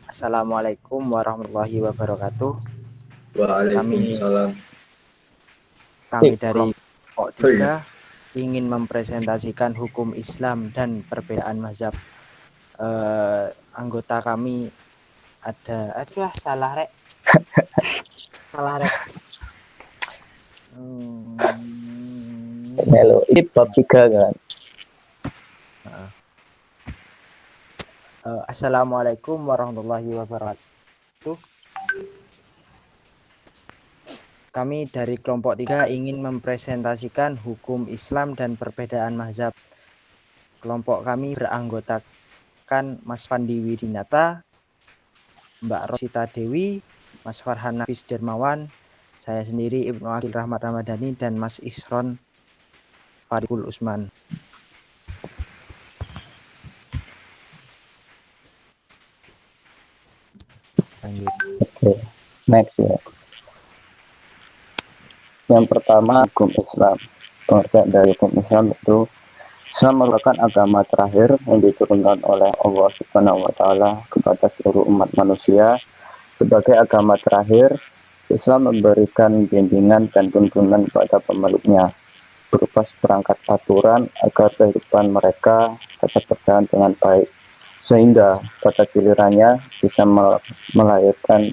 Assalamualaikum warahmatullahi wabarakatuh. Kami Waalaikumsalam. kami dari kelompok Oh iya. 3 ingin mempresentasikan hukum Islam dan perbedaan mazhab. Anggota kami ada, aduh salah rek. Salah rek. Halo, ini bab 3 kan? Assalamualaikum warahmatullahi wabarakatuh. Kami dari kelompok 3 ingin mempresentasikan hukum Islam dan perbedaan mazhab. Kelompok kami beranggotakan Mas Fandi Widinata, Mbak Rosita Dewi, Mas Farhan Nafis Dermawan, saya sendiri Ibnu Akil Rahmat Ramadhani, dan Mas Isron Faribul Usman. Lanjut. Oke, next ya. Yang pertama, hukum Islam. Pengertian dari hukum Islam itu Islam merupakan agama terakhir yang diturunkan oleh Allah Subhanahu wa Ta'ala kepada seluruh umat manusia. Sebagai agama terakhir, Islam memberikan bimbingan dan tuntunan kepada pemeluknya berupa seperangkat aturan agar kehidupan mereka dapat berjalan dengan baik, sehingga pada gilirannya bisa melahirkan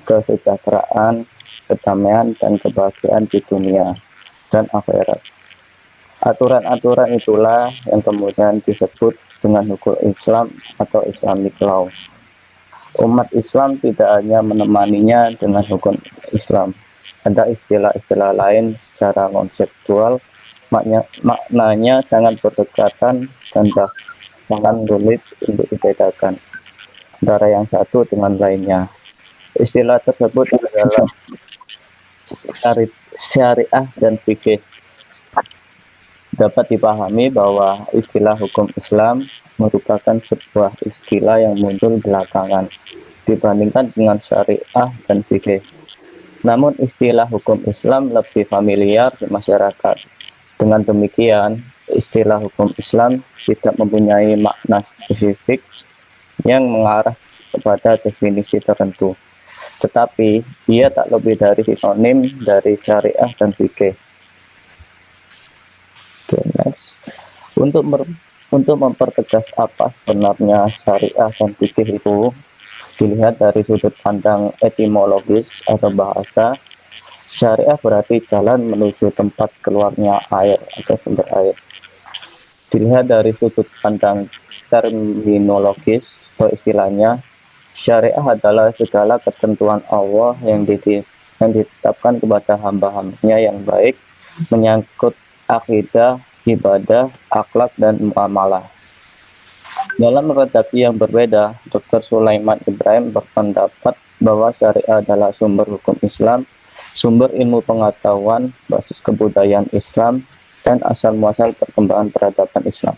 kesejahteraan, kedamaian, dan kebahagiaan di dunia dan akhirat. Aturan-aturan itulah yang kemudian disebut dengan hukum Islam atau Islamic law. Umat Islam tidak hanya menemaninya dengan hukum Islam. Ada istilah-istilah lain secara konseptual, maknanya sangat berdekatan dan bahkan sulit untuk dibedakan antara yang satu dengan lainnya. Istilah tersebut adalah syariah dan fikih. Dapat dipahami bahwa istilah hukum Islam merupakan sebuah istilah yang muncul belakangan dibandingkan dengan syariah dan fikih. Namun istilah hukum Islam lebih familiar di masyarakat. Dengan demikian, istilah hukum Islam tidak mempunyai makna spesifik yang mengarah kepada definisi tertentu, tetapi ia tak lebih dari sinonim dari syariah dan fikih. Okay, next. Untuk mempertegas apa sebenarnya syariah dan fikih itu, dilihat dari sudut pandang etimologis atau bahasa. Syariah berarti jalan menuju tempat keluarnya air atau sumber air. Dilihat dari sudut pandang terminologis atau istilahnya, syariah adalah segala ketentuan Allah yang ditetapkan kepada hamba-hambanya yang baik, menyangkut akidah, ibadah, akhlak, dan muamalah. Dalam redaksi yang berbeda, Dr. Sulaiman Ibrahim berpendapat bahwa syariah adalah sumber hukum Islam, sumber ilmu pengetahuan, basis kebudayaan Islam, dan asal-muasal perkembangan peradaban Islam.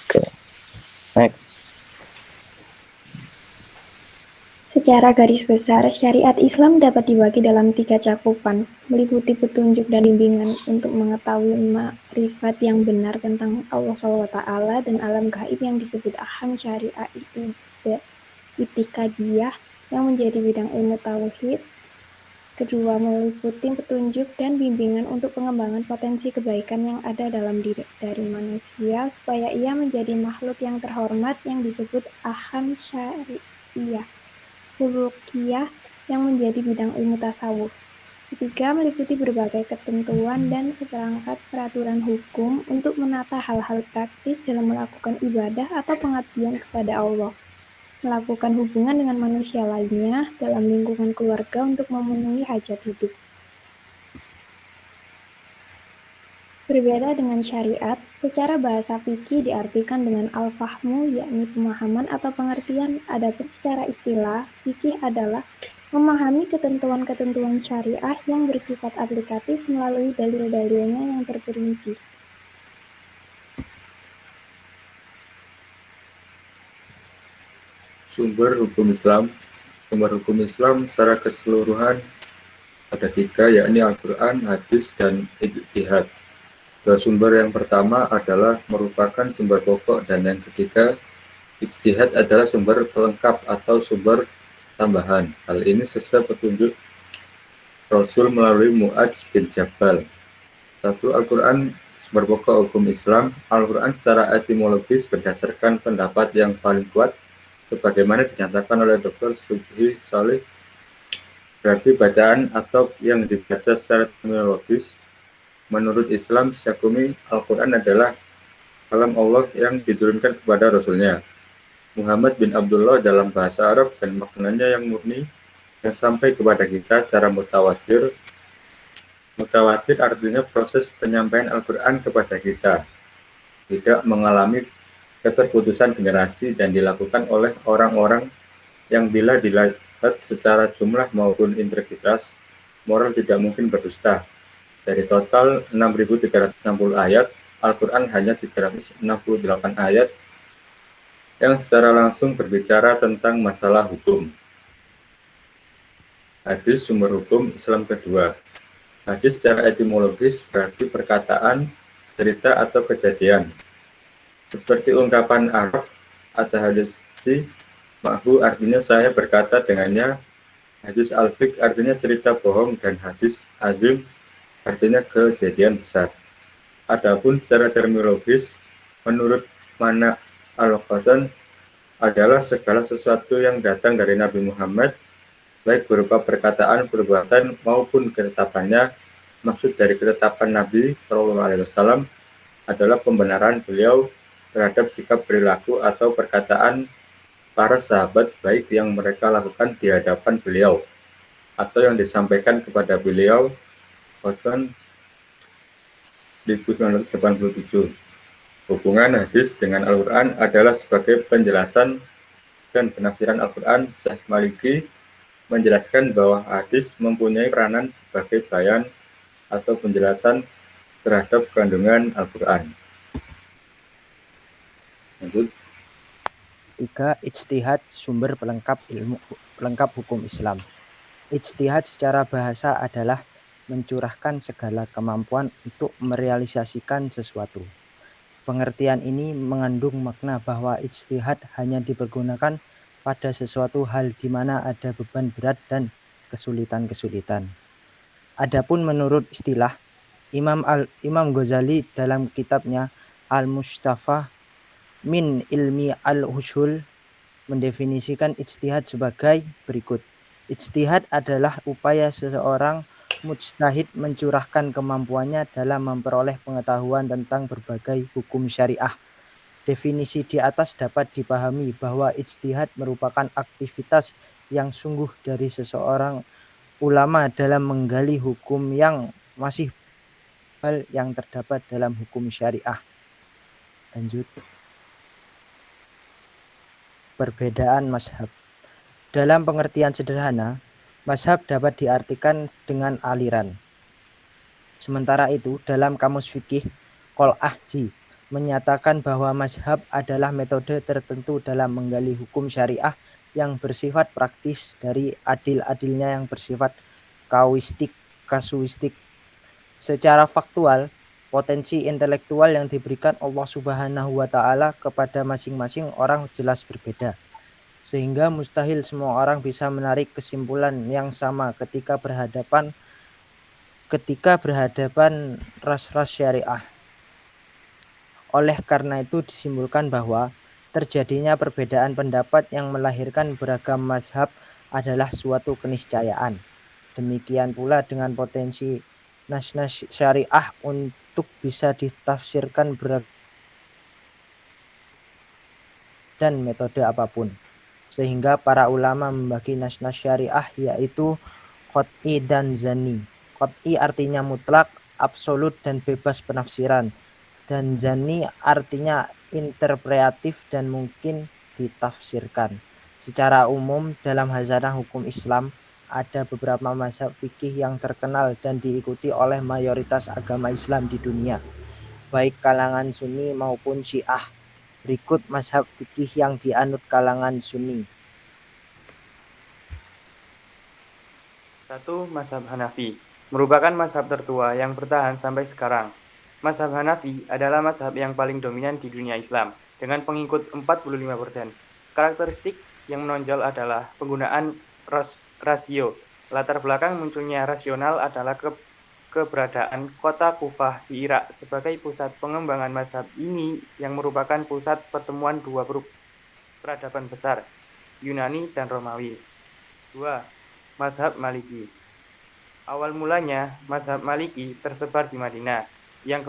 Oke, next. Secara garis besar, syariat Islam dapat dibagi dalam 3 cakupan, meliputi petunjuk dan bimbingan untuk mengetahui makrifat yang benar tentang Allah SWT dan alam gaib yang disebut aham syariah itikadiyah yang menjadi bidang ilmu tauhid. Kedua, meliputi petunjuk dan bimbingan untuk pengembangan potensi kebaikan yang ada dalam diri dari manusia supaya ia menjadi makhluk yang terhormat yang disebut aham syariah Hulukiyah yang menjadi bidang ilmu tasawuf. Ketiga, meliputi berbagai ketentuan dan seperangkat peraturan hukum untuk menata hal-hal praktis dalam melakukan ibadah atau pengabdian kepada Allah, melakukan hubungan dengan manusia lainnya dalam lingkungan keluarga untuk memenuhi hajat hidup. Berbeda dengan syariat, secara bahasa fikih diartikan dengan al-fahmu, yakni pemahaman atau pengertian. Adapun secara istilah, fikih adalah memahami ketentuan-ketentuan syariah yang bersifat aplikatif melalui dalil-dalilnya yang terperinci. Sumber hukum Islam secara keseluruhan ada 3, yakni Al-Quran, hadis, dan ijtihad. Sumber yang pertama adalah merupakan sumber pokok, dan yang ketiga Ijtihad adalah sumber pelengkap atau sumber tambahan. Hal ini sesuai petunjuk Rasul melalui Mu'adz bin Jabal. Satu, Al-Quran sumber pokok hukum Islam. Al-Quran secara etimologis berdasarkan pendapat yang paling kuat, sebagaimana dinyatakan oleh Dr. Subhi Salih, berarti bacaan atau yang dibaca secara etimologis. Menurut Islam Syakumi, Al-Quran adalah kalam Allah yang diturunkan kepada Rasulnya Muhammad bin Abdullah dalam bahasa Arab dan maknanya yang murni yang sampai kepada kita secara mutawatir. Mutawatir artinya proses penyampaian Al-Quran kepada kita, tidak mengalami keterputusan generasi dan dilakukan oleh orang-orang yang bila dilihat secara jumlah maupun integritas moral tidak mungkin berdusta. Dari total 6.360 ayat, Al-Quran hanya 368 ayat yang secara langsung berbicara tentang masalah hukum. Hadis sumber hukum Islam kedua. Hadis secara etimologis berarti perkataan, cerita, atau kejadian. Seperti ungkapan Arab, atau hadisi ma'hu artinya saya berkata dengannya, hadis al-fiqh artinya cerita bohong, dan hadis azim artinya kejadian besar. Adapun secara terminologis, menurut Mana al-Qatan adalah segala sesuatu yang datang dari Nabi Muhammad, baik berupa perkataan, perbuatan, maupun ketetapannya. Maksud dari ketetapan Nabi SAW adalah pembenaran beliau terhadap sikap perilaku atau perkataan para sahabat baik yang mereka lakukan di hadapan beliau atau yang disampaikan kepada beliau. Qatan 1987. Hubungan hadis dengan Al-Quran adalah sebagai penjelasan dan penafsiran Al-Quran. Syekh Maliki menjelaskan bahwa hadis mempunyai peranan sebagai bayan atau penjelasan terhadap kandungan Al-Quran. Lanjut. 3. Ijtihad sumber pelengkap hukum Islam. Ijtihad secara bahasa adalah mencurahkan segala kemampuan untuk merealisasikan sesuatu. Pengertian ini mengandung makna bahwa ijtihad hanya dipergunakan pada sesuatu hal di mana ada beban berat dan kesulitan-kesulitan. Adapun menurut istilah, Imam Ghazali dalam kitabnya Al-Mustafa min Ilmi Al-Usul mendefinisikan ijtihad sebagai berikut. Ijtihad adalah upaya seseorang mujtahid mencurahkan kemampuannya dalam memperoleh pengetahuan tentang berbagai hukum syariah. Definisi di atas dapat dipahami bahwa ijtihad merupakan aktivitas yang sungguh dari seseorang ulama dalam menggali hukum yang masih hal yang terdapat dalam hukum syariah. Lanjut. Perbedaan mazhab. Dalam pengertian sederhana, mazhab dapat diartikan dengan aliran. Sementara itu, dalam kamus fikih, Qol Ahji menyatakan bahwa mazhab adalah metode tertentu dalam menggali hukum syariah yang bersifat praktis dari adil-adilnya yang bersifat kasuistik. Secara faktual, potensi intelektual yang diberikan Allah Subhanahu wa Ta'ala kepada masing-masing orang jelas berbeda, sehingga mustahil semua orang bisa menarik kesimpulan yang sama ketika berhadapan ras-ras syariah. Oleh karena itu disimpulkan bahwa terjadinya perbedaan pendapat yang melahirkan beragam mazhab adalah suatu keniscayaan. Demikian pula dengan potensi nas-nas syariah untuk bisa ditafsirkan dan metode apapun. Sehingga para ulama membagi nas-nas syariah yaitu qat'i dan zani. Qat'i artinya mutlak, absolut dan bebas penafsiran. Dan zani artinya interpretatif dan mungkin ditafsirkan. Secara umum dalam hazanah hukum Islam ada beberapa mazhab fikih yang terkenal dan diikuti oleh mayoritas agama Islam di dunia, baik kalangan Sunni maupun Syiah. Berikut mazhab fikih yang dianut kalangan Sunni. 1. Mazhab Hanafi merupakan mazhab tertua yang bertahan sampai sekarang. Mazhab Hanafi adalah mazhab yang paling dominan di dunia Islam. dengan pengikut 45%. Karakteristik yang menonjol adalah penggunaan rasio. Latar belakang munculnya rasional adalah keberadaan kota Kufah di Irak sebagai pusat pengembangan mazhab ini yang merupakan pusat pertemuan dua peradaban besar, Yunani dan Romawi. 2. Mazhab Maliki. Awal mulanya, mazhab Maliki tersebar di Madinah, yang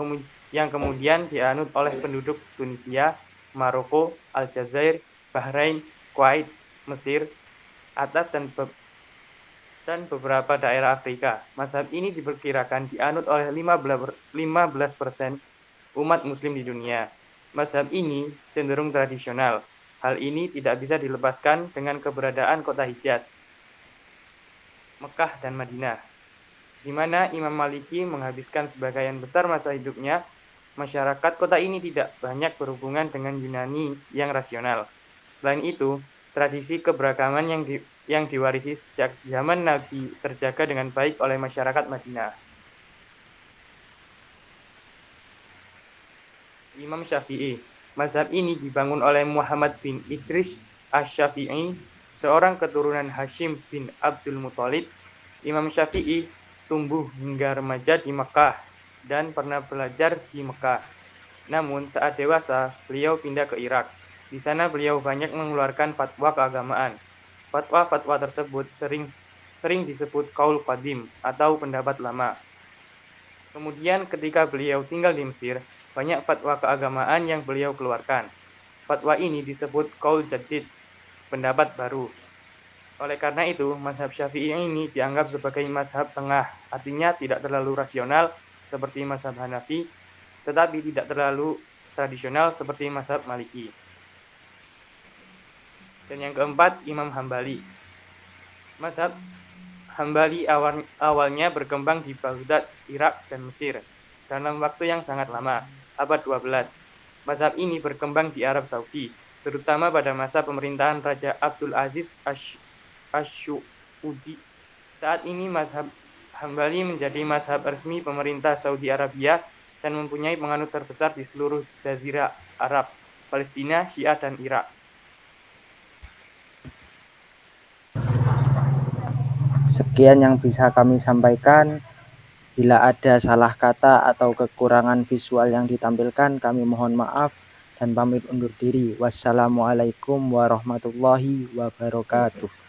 kemudian dianut oleh penduduk Tunisia, Maroko, Aljazair, Bahrain, Kuwait, Mesir, atas dan beberapa daerah Afrika. Mazhab ini diperkirakan dianut oleh 15% umat muslim di dunia. Mazhab ini cenderung tradisional. Hal ini tidak bisa dilepaskan dengan keberadaan kota Hijaz, Mekah, dan Madinah, di mana Imam Maliki menghabiskan sebagian besar masa hidupnya. Masyarakat kota ini tidak banyak berhubungan dengan Yunani yang rasional. Selain itu, tradisi keberagaman yang diwarisi sejak zaman Nabi terjaga dengan baik oleh masyarakat Madinah. Imam Syafi'i. Mazhab ini dibangun oleh Muhammad bin Idris Asy-Syafi'i, seorang keturunan Hashim bin Abdul Muthalib. Imam Syafi'i tumbuh hingga remaja di Mekah dan pernah belajar di Mekah. Namun saat dewasa, beliau pindah ke Irak. Di sana beliau banyak mengeluarkan fatwa keagamaan. Fatwa-fatwa tersebut sering disebut qaul qadim atau pendapat lama. Kemudian ketika beliau tinggal di Mesir, banyak fatwa keagamaan yang beliau keluarkan. Fatwa ini disebut qaul jadid, pendapat baru. Oleh karena itu, mazhab Syafi'i ini dianggap sebagai mazhab tengah, artinya tidak terlalu rasional seperti mazhab Hanafi, tetapi tidak terlalu tradisional seperti mazhab Maliki. Dan yang keempat, Imam Hambali. Mazhab Hambali awalnya berkembang di Baghdad, Irak, dan Mesir dalam waktu yang sangat lama, abad 12. Mazhab ini berkembang di Arab Saudi, terutama pada masa pemerintahan Raja Abdul Aziz Asy-Syuudi. Saat ini mazhab Hambali menjadi mazhab resmi pemerintah Saudi Arabia dan mempunyai penganut terbesar di seluruh Jazirah Arab, Palestina, Syiah, dan Irak. Sekian yang bisa kami sampaikan. Bila ada salah kata atau kekurangan visual yang ditampilkan, kami mohon maaf dan pamit undur diri. Wassalamualaikum warahmatullahi wabarakatuh.